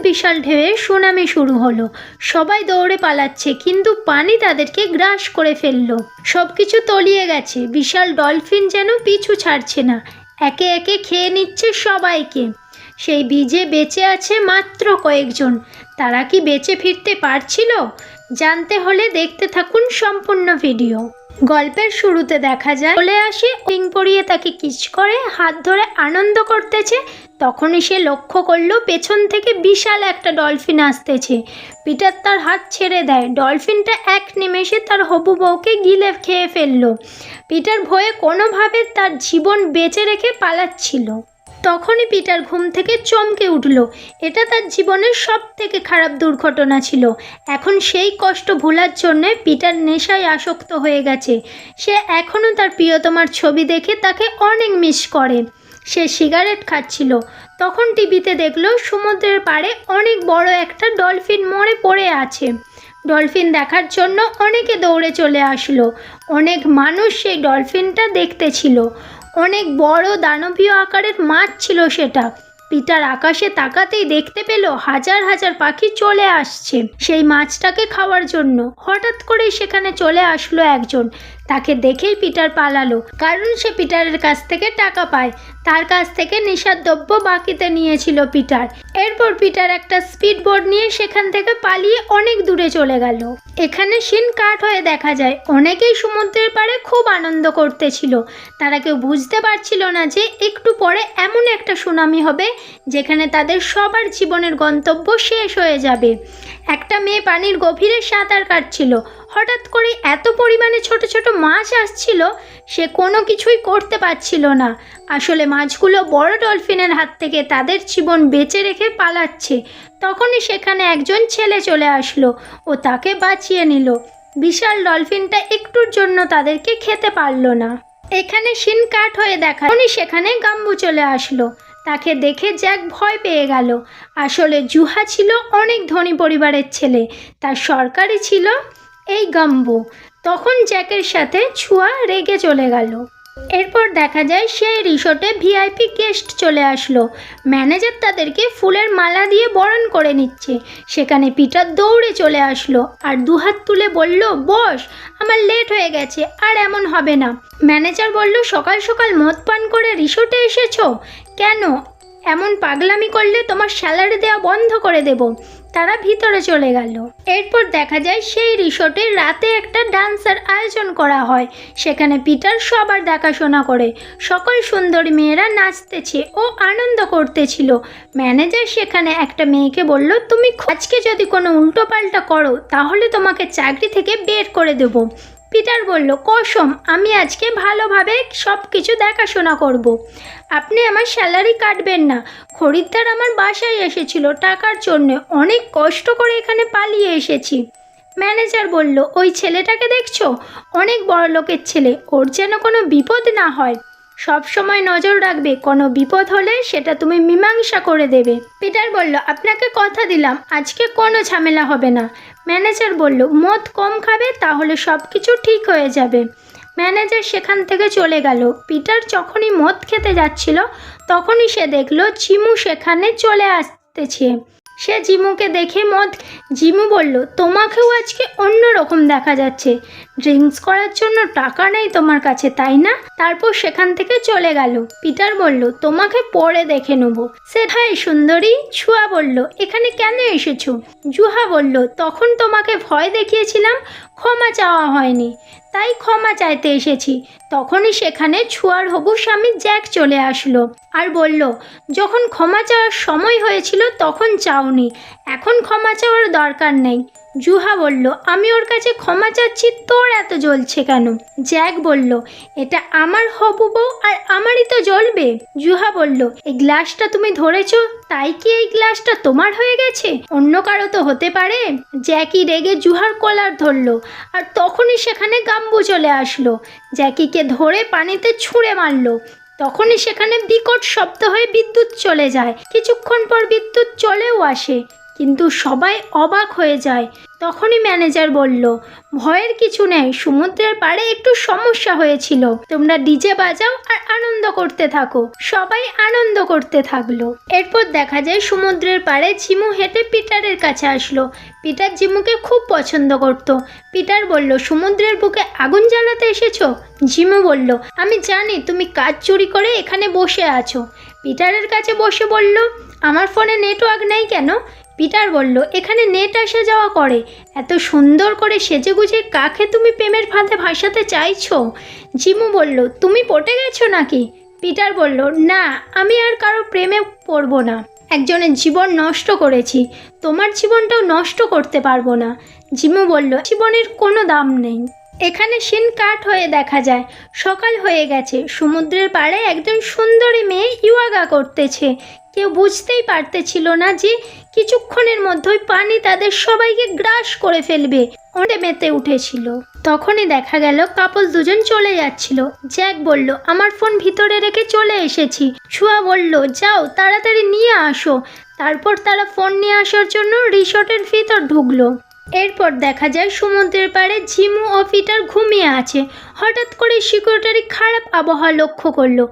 বিশাল ঢেউয়ে সুনামি শুরু হলো। সবাই দৌড়ে পালাচ্ছে, কিন্তু পানি তাদেরকে গ্রাস করে ফেললো। সবকিছু তলিয়ে গেছে। বিশাল ডলফিন যেন পিছু ছাড়ছে না, একে একে খেয়ে নিচ্ছে সবাইকে। সেই বীজে বেঁচে আছে মাত্র কয়েকজন। তারা কি বেঁচে ফিরতে পারছিল? জানতে হলে দেখতে থাকুন সম্পূর্ণ ভিডিও। গল্পের শুরুতে দেখা যায় চলে আসে উইং পরিয়ে তাকে কিস করে হাত ধরে আনন্দ করতেছে। তখনই সে লক্ষ্য করলো পেছন থেকে বিশাল একটা ডলফিন আসতেছে। পিটার তার হাত ছেড়ে দেয়। ডলফিনটা এক নিমেষে তার হবু বউকে গিলে খেয়ে ফেললো। পিটার ভয়ে কোনোভাবে তার জীবন বেঁচে রেখে পালাচ্ছিল। তখনই পিটার ঘুম থেকে চমকে উঠল। এটা তার জীবনের সব থেকে খারাপ দুর্ঘটনা ছিল। এখন সেই কষ্ট ভোলার জন্যে পিটার নেশায় আসক্ত হয়ে গেছে। সে এখনও তার প্রিয়তমার ছবি দেখে তাকে অনেক মিস করে। সে সিগারেট খাচ্ছিল। তখন টিভিতে দেখলো সমুদ্রের পাড়ে অনেক বড় একটা ডলফিন মরে পড়ে আছে। ডলফিন দেখার জন্য অনেকে দৌড়ে চলে আসলো। অনেক মানুষ সেই ডলফিনটা দেখতে ছিল। অনেক বড় দানবীয় আকারের মাছ ছিল সেটা। পিটার আকাশে তাকাতেই দেখতে পেল হাজার হাজার পাখি চলে আসছে সেই মাছটাকে খাওয়ার জন্য। হঠাৎ করেই সেখানে চলে আসলো একজন। তাকে দেখেই পিটার পালালো, কারণ সে পিটারের কাছ থেকে টাকা পায়। তার কাছ থেকে নেশার দ্রব্য বাকিতে নিয়েছিল পিটার। এরপর পিটার একটা স্পিড বোর্ড নিয়ে সেখান থেকে পালিয়ে অনেক দূরে চলে গেল। এখানে সিন কাট হয়ে দেখা যায় অনেকেই সমুদ্রের পাড়ে খুব আনন্দ করতেছিল। তারা কেউ বুঝতে পারছিল না যে একটু পরে এমন একটা সুনামি হবে যেখানে তাদের সবার জীবনের গন্তব্য শেষ হয়ে যাবে। একটা মেয়ে পানির গভীরে সাঁতার কাটছিল। হঠাৎ করে এত পরিমাণে ছোট ছোট মাছ আসছিল, সে কোনো কিছুই করতে পারছিল না। আসলে মাছগুলো বড় ডলফিনের হাত থেকে তাদের জীবন বেঁচে রেখে পালাচ্ছে। তখনই সেখানে একজন ছেলে চলে আসলো ও তাকে বাঁচিয়ে নিল। বিশাল ডলফিনটা একটুর জন্য তাদেরকে খেতে পারলো না। এখানে সিন কাট হয়ে দেখা সেখানে গাম্বু চলে আসলো। তাকে দেখে জ্যাক ভয় পেয়ে গেল। আসলে জুহা ছিল অনেক ধনী পরিবারের ছেলে, তার সরকারি ছিল এই গাম্বু। তখন জ্যাকের সাথে ছুয়া রেগে চলে গেল। এরপর দেখা যায় সেই রিসোর্টে ভিআইপি গেস্ট চলে আসলো। ম্যানেজার তাদেরকে ফুলের মালা দিয়ে বরণ করে নিচ্ছে। সেখানে পিটার দৌড়ে চলে আসলো আর দুহাত তুলে বলল, বস, আমার লেট হয়ে গেছে, আর এমন হবে না। ম্যানেজার বলল, সকাল সকাল মদ পান করে রিসোর্টে এসেছো কেন? এমন পাগলামি করলে তোমার স্যালারি দেওয়া বন্ধ করে দেব। তারা ভিতরে চলে গেল। এরপর দেখা যায় সেই রিসোর্টে রাতে একটা ডান্সের আয়োজন করা হয়। সেখানে পিটার সবার দেখাশোনা করে। সকল সুন্দরী মেয়েরা নাচতেছে ও আনন্দ করতেছিল। ম্যানেজার সেখানে একটা মেয়েকে বলল, তুমি আজকে যদি কোনো উল্টোপাল্টা করো তাহলে তোমাকে চাকরি থেকে বের করে দেব। পিটার বলল, কসম, আমি আজকে ভালোভাবে সব কিছু দেখাশোনা করব। আপনি আমার স্যালারি কাটবেন না। খরিদ্দার আমার বাসায় এসেছিল টাকার জন্য, অনেক কষ্ট করে এখানে পালিয়ে এসেছি। ম্যানেজার বলল, ওই ছেলেটাকে দেখছো? অনেক বড় লোকের ছেলে, ওর যেন কোনো বিপদ না হয়। সব সময় নজর রাখবে, কোনো বিপদ হলে সেটা তুমি মীমাংসা করে দেবে। পিটার বলল, আপনাকে কথা দিলাম আজকে কোনো ঝামেলা হবে না। ম্যানেজার বলল, মদ কম খাবে, তাহলে সব কিছু ঠিক হয়ে যাবে। ম্যানেজার সেখান থেকে চলে গেল। পিটার যখনই মদ খেতে যাচ্ছিল তখনই সে দেখলো জিমু সেখানে চলে আসতেছে। সে জিমুকে দেখে জিমু বলল, তোমাকেও আজকে অন্য রকম দেখা যাচ্ছে। ড্রিঙ্কস করার জন্য টাকা নেই তোমার কাছে, তাই না? তারপর সেখান থেকে চলে গেল। পিটার বলল, তোমাকে পরে দেখে নেব। সেটাই সুন্দরী। ছুয়া বলল, এখানে কেন এসেছো? জুহা বলল, তখন তোমাকে ভয় দেখিয়েছিলাম, ক্ষমা চাওয়া হয়নি, তাই ক্ষমা চাইতে এসেছি। তখনই সেখানে ছুয়ার হবু স্বামী জ্যাক চলে আসলো আর বলল, যখন ক্ষমা চাওয়ার সময় হয়েছিল তখন চাওনি, এখন ক্ষমা চাওয়ার দরকার নেই। জুহা বলল, আমি ওর কাছে ক্ষমা চাচ্ছি, তোর এত জ্বলছে কেন? জ্যাক বলল, এটা আমার হবু বউ আর আমারই তো জ্বলবে। জুহা বলল, এই গ্লাসটা তুমি ধরেছো, তাই কি এই গ্লাসটা তোমার হয়ে গেছে? অন্য কারো তো হতে পারে। জ্যাকি রেগে জুহার কলার ধরলো আর তখনই সেখানে গাম্বু চলে আসলো। জ্যাকিকে ধরে পানিতে ছুঁড়ে মারলো। তখনই সেখানে বিকট শব্দ হয়ে বিদ্যুৎ চলে যায়। কিছুক্ষণ পর বিদ্যুৎ চলেও আসে, কিন্তু সবাই অবাক হয়ে যায়। তখনই ম্যানেজার বলল, ভয়ের কিছু নেই, সমুদ্রের পাড়ে একটু সমস্যা হয়েছিল, তোমরা ডিজে বাজাও আর আনন্দ করতে থাকো। সবাই আনন্দ করতে থাকলো। এরপর দেখা যায় সমুদ্রের পাড়ে ঝিমু হেঁটে পিটারের কাছে আসলো। পিটার ঝিমুকে খুব পছন্দ করত। পিটার বলল, সমুদ্রের বুকে আগুন জ্বালাতে এসেছো? ঝিমু বলল, আমি জানি তুমি কাজ চুরি করে এখানে বসে আছো। পিটারের কাছে বসে বলল, আমার ফোনে নেটওয়ার্ক নেই কেন? পিটার বলল, এখানে নেট আসা যাওয়া করে, এত সুন্দর করে সেজেগুজে কাকে তুমি প্রেমের ফাঁদে ভাসাতে চাইছো? ঝিমু বলল, তুমি পটে গেছো নাকি? পিটার বলল, না, আমি আর কারো প্রেমে পড়ব না, একজনের জীবন নষ্ট করেছি, তোমার জীবনটাও নষ্ট করতে পারবো না। ঝিমু বলল, জীবনের কোনো দাম নেই। এখানে সিন কাট হয়ে দেখা যায় সকাল হয়ে গেছে। সমুদ্রের পাড়ে একজন সুন্দরী মেয়ে ইয়োগা করতেছে। কেউ বুঝতেই পারতেছিল না যে কিছুক্ষণের মধ্যেই পানি তাদের সবাইকে গ্রাস করে ফেলবে। অনেক মেতে উঠেছিল। তখনই দেখা গেল কাপল দুজন চলে যাচ্ছিল। জ্যাক বলল, আমার ফোন ভিতরে রেখে চলে এসেছি। ছুয়া বলল, যাও তাড়াতাড়ি নিয়ে আসো। তারপর তারা ফোন নিয়ে আসার জন্য রিসর্টের ভিতর ঢুকলো। এরপর দেখা যায় সমুদ্রের পাড়ে ঝিমু ও পিটার ঘুমিয়ে আছে। হঠাৎ করে সিকিউরিটি খারাপ আবহাওয়া লক্ষ্য করলো।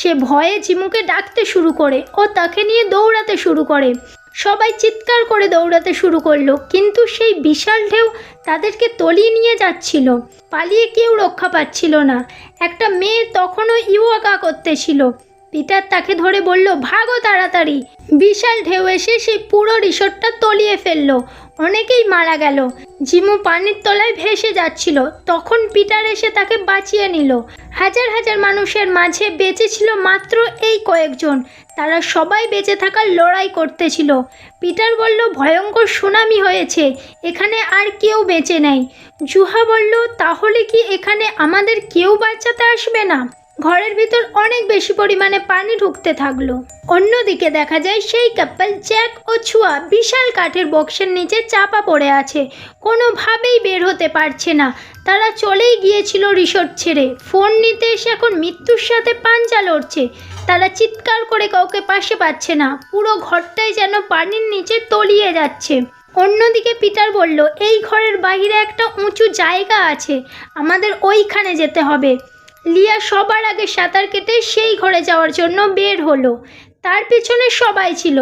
সে ভয়ে ঝিমুকে ডাকতে শুরু করে ও তাকে নিয়ে দৌড়াতে শুরু করে। সবাই চিৎকার করে দৌড়াতে শুরু করলো, কিন্তু সেই বিশাল ঢেউ তাদেরকে তলিয়ে নিয়ে যাচ্ছিল। পালিয়ে কেউ রক্ষা পাচ্ছিল না। একটা মেয়ে তখনও ইয়োগা করতেছিল। পিটার তাকে ধরে বলল, ভাগো তাড়াতাড়ি। বিশাল ঢেউ এসে সেই পুরো রিসর্টটা তলিয়ে ফেললো। অনেকেই মারা গেল। ঝিমু পানির তলায় ভেসে যাচ্ছিল। তখন পিটার এসে তাকে বাঁচিয়ে নিল। হাজার হাজার মানুষের মাঝে বেঁচে ছিল মাত্র এই কয়েকজন। তারা সবাই বেঁচে থাকার লড়াই করতেছিল। পিটার বলল, ভয়ঙ্কর সুনামি হয়েছে, এখানে আর কেউ বেঁচে নেই। জুহা বলল, তাহলে কি এখানে আমাদের কেউ বাঁচাতে আসবে না? ঘরের ভিতর অনেক বেশি পরিমাণে পানি ঢুকতে থাকলো। অন্যদিকে দেখা যায় সেই কাপল জ্যাক ও ছুয়া বিশাল কাঠের বক্সের নিচে চাপা পড়ে আছে। কোনোভাবেই বের হতে পারছে না। তারা চলেই গিয়েছিল রিসর্ট ছেড়ে। ফোন নিতে এসে এখন মৃত্যুর সাথে পাঞ্জা লড়ছে। তারা চিৎকার করে কাউকে পাশে পাচ্ছে না। পুরো ঘরটাই যেন পানির নিচে তলিয়ে যাচ্ছে। অন্যদিকে পিটার বলল, এই ঘরের বাইরে একটা উঁচু জায়গা আছে, আমাদের ওইখানে যেতে হবে। লিয়া সবার আগে সাঁতার কেটে সেই ঘরে যাওয়ার জন্য বের হলো। তার পিছনে সবাই ছিল।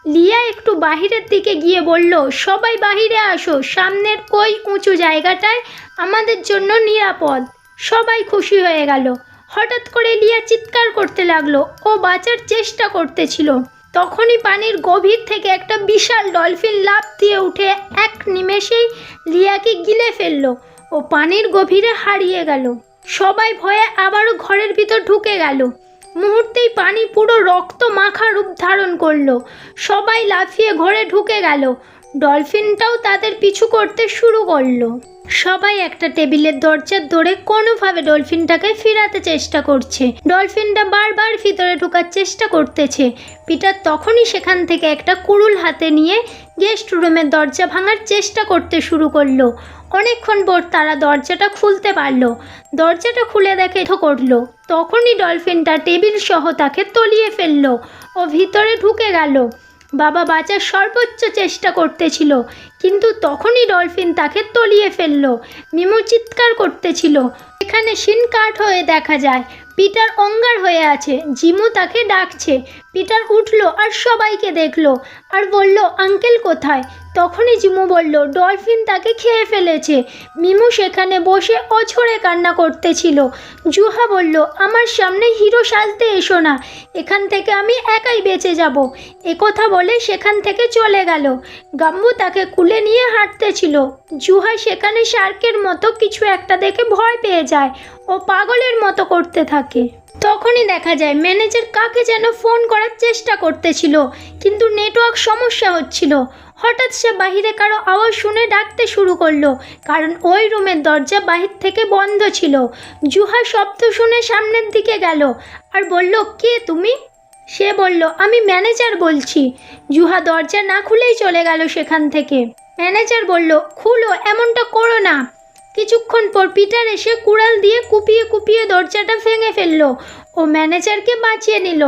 লিয়া একটু বাহিরের দিকে গিয়ে বলল, সবাই বাহিরে আসো, সামনের ওই উঁচু জায়গাটায় আমাদের জন্য নিরাপদ। সবাই খুশি হয়ে গেল। হঠাৎ করে লিয়া চিৎকার করতে লাগলো। ও বাঁচার চেষ্টা করতেছিল। তখনই পানির গভীর থেকে একটা বিশাল ডলফিন লাফ দিয়ে উঠে এক নিমেষেই লিয়াকে গিলে ফেললো ও পানির গভীরে হারিয়ে গেল। সবাই ভয়ে আবারও ঘরের ভিতর ঢুকে গেল। মুহূর্তেই পানি পুরো রক্ত মাখা রূপ ধারণ করলো। সবাই লাফিয়ে ঘরে ঢুকে গেল। ডলফিনটাও তাদের পিছু করতে শুরু করলো। সবাই একটা টেবিলের দরজার ধরে কোনোভাবে ডলফিনটাকে ফেরাতে চেষ্টা করছে। ডলফিনটা বারবার ভিতরে ঢোকার চেষ্টা করতেছে। পিটার তখনই সেখান থেকে একটা কুড়ুল হাতে নিয়ে গেস্ট রুমের দরজা ভাঙার চেষ্টা করতে শুরু করলো। অনেকক্ষণ পর তারা দরজাটা খুলতে পারলো। দরজাটা খুলে দেখে করলো। তখনই ডলফিনটা টেবিল সহ তাকে তলিয়ে ফেললো ও ভিতরে ঢুকে গেল। বাবা বাঁচার সর্বোচ্চ চেষ্টা করতেছিল, কিন্তু তখনই ডলফিন তাকে তলিয়ে ফেললো। মিমু চিৎকার করতেছিল। এখানে সিন কাট হয়ে দেখা যায় পিটার অঙ্গার হয়ে আছে। জিমু তাকে ডাকছে। পিটার উঠলো আর সবাইকে দেখলো আর বলল, আঙ্কেল কোথায়? তখনই জিমু বলল, ডলফিন তাকে খেয়ে ফেলেছে। মিমু সেখানে বসে অঝরে কান্না করতেছিল। জুহা বলল, আমার সামনে হিরো সাজতে এসো না, এখান থেকে আমি একাই বেঁচে যাব। একথা বলে সেখান থেকে চলে গেল। গাম্বু তাকে কুলে নিয়ে হাঁটতেছিল। জুহা সেখানে শার্কের মতো কিছু একটা দেখে ভয় পেয়ে যায় ও পাগলের মতো করতে থাকে। তখনই দেখা যায় ম্যানেজার কাকে যেন ফোন করার চেষ্টা করতেছিল, কিন্তু নেটওয়ার্ক সমস্যা হচ্ছিল। হঠাৎ সে বাহিরে কারো আওয়াজ শুনে ডাকতে শুরু করলো, কারণ ওই রুমের দরজা বাহির থেকে বন্ধ ছিল। জুহা শব্দ শুনে সামনের দিকে গেল আর বলল, কে তুমি? সে বলল, আমি ম্যানেজার বলছি। জুহা দরজা না খুলেই চলে গেল সেখান থেকে। ম্যানেজার বলল, খুলো, এমনটা করো না। কিছুক্ষণ পর পিটার এসে কুড়াল দিয়ে কুপিয়ে কুপিয়ে দরজাটা ভেঙে ফেললো ও ম্যানেজারকে বাঁচিয়ে নিল।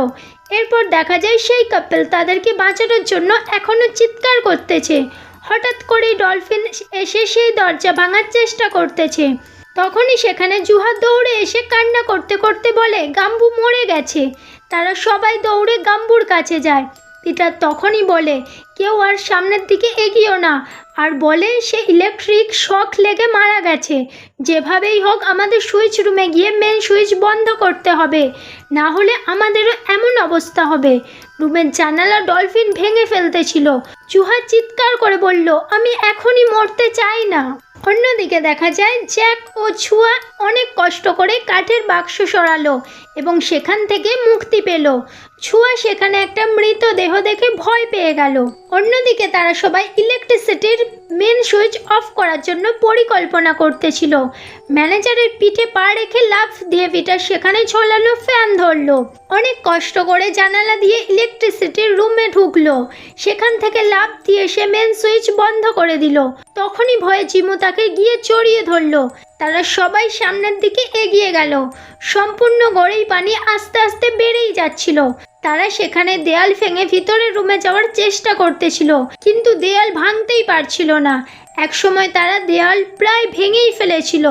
এরপর দেখা যায় সেই কাপল তাদেরকে বাঁচানোর জন্য এখনও চিৎকার করতেছে। হঠাৎ করেই ডলফিন এসে সেই দরজা ভাঙার চেষ্টা করতেছে। তখনই সেখানে জুহা দৌড়ে এসে কান্না করতে করতে বলে গাম্বু মরে গেছে। তারা সবাই দৌড়ে গাম্বুর কাছে যায়। পিটার তখনই বলে কেউ আর সামনের দিকে এগিয়েও না, আর বলে সে ইলেকট্রিক শক লেগে মারা গেছে। যেভাবেই হোক আমাদের সুইচ রুমে গিয়ে মেন সুইচ বন্ধ করতে হবে, না হলে আমাদেরও এমন অবস্থা হবে। রুমের জানালা ডলফিন ভেঙে ফেলতেছিল। জুহা চিৎকার করে বলল আমি এখনই মরতে চাই না। অন্যদিকে দেখা যায় জ্যাক ও ছুয়া অনেক কষ্ট করে কাঠের বাক্স সরালো এবং সেখান থেকে মুক্তি পেল। ছুয়া সেখানে একটা মৃতদেহ দেখে ভয় পেয়ে গেল। অন্যদিকে তারা সবাই ইলেকট্রিসিটির মেন সুইচ অফ করার জন্য পরিকল্পনা করতেছিল। ম্যানেজারের পিঠে পা রেখে লাফ দিয়ে পিটার সেখানে ঝোলানো ফ্যান ধরলো। অনেক কষ্ট করে জানালা দিয়ে ইলেকট্রিসিটির রুমে ঢুকলো। সেখান থেকে লাফ দিয়ে সে মেন সুইচ বন্ধ করে দিল। তখনই ভয়ে জিমু তাকে গিয়ে জড়িয়ে ধরলো। তারা সবাই সামনের দিকে এগিয়ে গেল। সম্পূর্ণ গড়েই পানি আস্তে আস্তে বেড়েই যাচ্ছিল। তারা সেখানে দেয়াল ভেঙে ভিতরের রুমে যাওয়ার চেষ্টা করতেছিল, কিন্তু দেয়াল ভাঙতেই পারছিল না। একসময় তারা দেয়াল প্রায় ভেঙেই ফেলেছিল।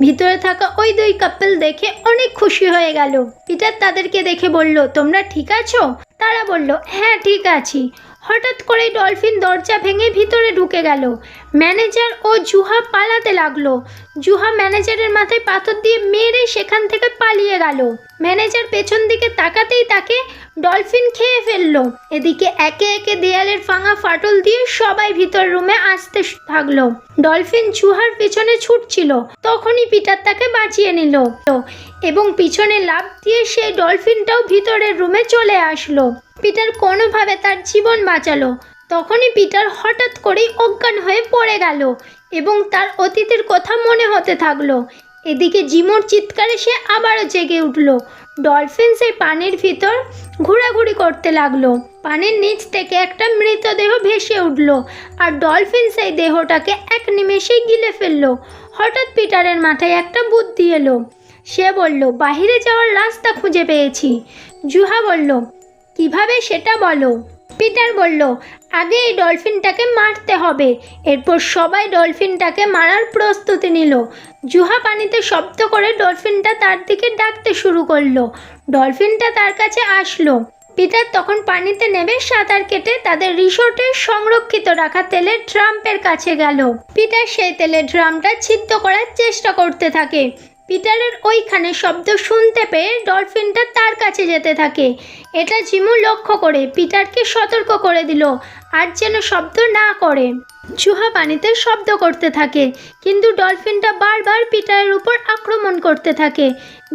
ভিতরে থাকা ওই দুই কাপল দেখে অনেক খুশি হয়ে গেল। পিটার তাদেরকে দেখে বলল তোমরা ঠিক আছো? তারা বলল হ্যাঁ ঠিক আছি। হঠাৎ করে ডলফিন দরজা ভেঙে ভিতরে ঢুকে গেল। ম্যানেজার ও জুহা পালাতে লাগলো। জুহা ম্যানেজারের মাথায় পাথর দিয়ে মেরে সেখান থেকে পালিয়ে গেল। ম্যানেজার পেছন দিকে তাকাতেই তাকে ডলফিন খেয়ে ফেললো। এদিকে একে একে দেয়ালের ভাঙা ফাটল দিয়ে সবাই ভিতর রুমে আসতে থাকলো। ডলফিন জুহার পিছনে ছুটছিল। তখনই পিটার তাকে বাঁচিয়ে নিল এবং পিছনে লাফ দিয়ে সেই ডলফিনটাও ভিতরের রুমে চলে আসলো। পিটার কোনোভাবে তার জীবন বাঁচালো। তখনই পিটার হঠাৎ করেই অজ্ঞান হয়ে পড়ে গেল এবং তার অতীতের কথা মনে হতে থাকলো। এদিকে জিমোর চিৎকারে সে আবারও জেগে উঠল। ডলফিন সেই পানির ভিতর ঘোরাঘুরি করতে লাগলো। পানির নিচ থেকে একটা মৃতদেহ ভেসে উঠল আর ডলফিন সেই দেহটাকে এক নিমেষেই গিলে ফেললো। হঠাৎ পিটারের মাথায় একটা বুদ্ধি এলো। সে বলল বাইরে যাওয়ার রাস্তা খুঁজে পেয়েছি। জুহা বলল কিভাবে সেটা বলো। পিটার বলল আগে এই ডলফিনটাকে মারতে হবে। এরপর সবাই ডলফিনটাকে মারার প্রস্তুতি নিল। জুহা পানিতে শব্দ করে ডলফিনটা তার দিকে ডাকতে শুরু করলো। ডলফিনটা তার কাছে আসলো। পিটার তখন পানিতে নেমে সাঁতার কেটে তাদের রিসোর্টের সংরক্ষিত রাখা তেলের ড্রামের কাছে গেল। পিটার সেই তেলের ড্রামটা ছিদ্র করার চেষ্টা করতে থাকে। পিটারের ওইখানে শব্দ শুনতে পেয়ে ডলফিনটা তার কাছে যেতে থাকে। এটা জিমু লক্ষ্য করে পিটারকে সতর্ক করে দিল আর যেন শব্দ না করে। জুহা পানিতে শব্দ করতে থাকে, কিন্তু ডলফিনটা বারবার পিটারের উপর আক্রমণ করতে থাকে।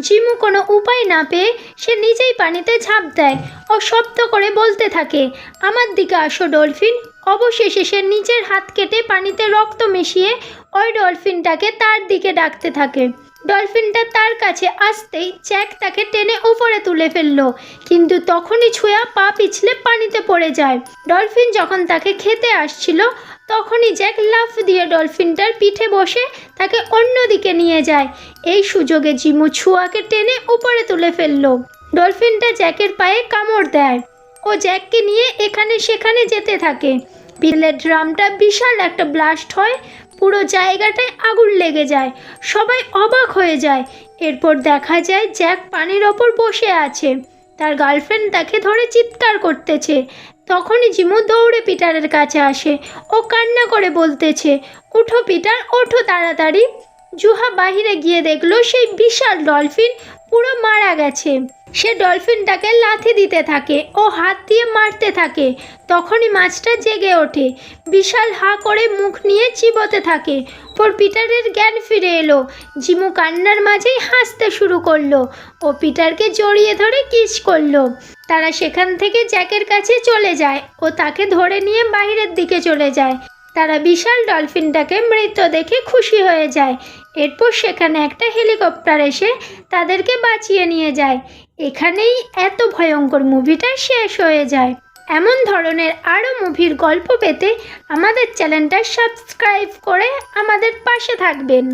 জিমু কোনো উপায় না পেয়ে সে নিজেই পানিতে ঝাঁপ দেয় ও শব্দ করে বলতে থাকে আমার দিকে আসো ডলফিন। অবশেষে সে নিজের হাত কেটে পানিতে রক্ত মিশিয়ে ওই ডলফিনটাকে তার দিকে ডাকতে থাকে। ডলফিনটা তার কাছে আসতেই জ্যাক তাকে টেনে উপরে তুলে ফেললো, কিন্তু তখনই ছুঁয়া পা পিছলে পানিতে পড়ে যায়। ডলফিন যখন তাকে খেতে আসছিল তখনই জ্যাক লাফ দিয়ে ডলফিনটার পিঠে বসে তাকে অন্যদিকে নিয়ে যায়। এই সুযোগে জিমু ছুঁয়াকে টেনে উপরে তুলে ফেললো। ডলফিনটা জ্যাকের পায়ে কামড় দেয় ও জ্যাককে নিয়ে এখানে সেখানে যেতে থাকে। তেলের ড্রামটা বিশাল একটা ব্লাস্ট হয়। পুরো জায়গাটায় আগুন লেগে যায়। সবাই অবাক হয়ে যায়। এরপর দেখা যায় জ্যাক পানির ওপর বসে আছে। তার গার্লফ্রেন্ড তাকে ধরে চিৎকার করতেছে। তখনই জিমু দৌড়ে পিটারের কাছে আসে ও কান্না করে বলতেছে উঠো পিটার, ওঠো তাড়াতাড়ি। জুহা বাহিরে গিয়ে দেখলো সেই বিশাল ডলফিন পুরো মারা গেছে। সে ডলফিনটাকে লাথি দিতে থাকে ও হাত দিয়ে মারতে থাকে। তখনই মাছটা জেগে ওঠে, বিশাল হা করে মুখ নিয়ে চিবোতে থাকে। পর পিটারের জ্ঞান ফিরে এলো। জিমু কান্নার মাঝেই হাসতে শুরু করলো ও পিটারকে জড়িয়ে ধরে কিস করলো। তারা সেখান থেকে জ্যাকের কাছে চলে যায় ও তাকে ধরে নিয়ে বাইরের দিকে চলে যায়। তারা বিশাল ডলফিনটাকে মৃত দেখে খুশি হয়ে যায়। এরপর সেখানে একটা হেলিকপ্টার এসে তাদেরকে বাঁচিয়ে নিয়ে যায়। এখানেই এত ভয়ঙ্কর মুভিটা শেষ হয়ে যায়। এমন ধরনের আরও মুভির গল্প পেতে আমাদের চ্যানেলটা সাবস্ক্রাইব করে আমাদের পাশে থাকবেন।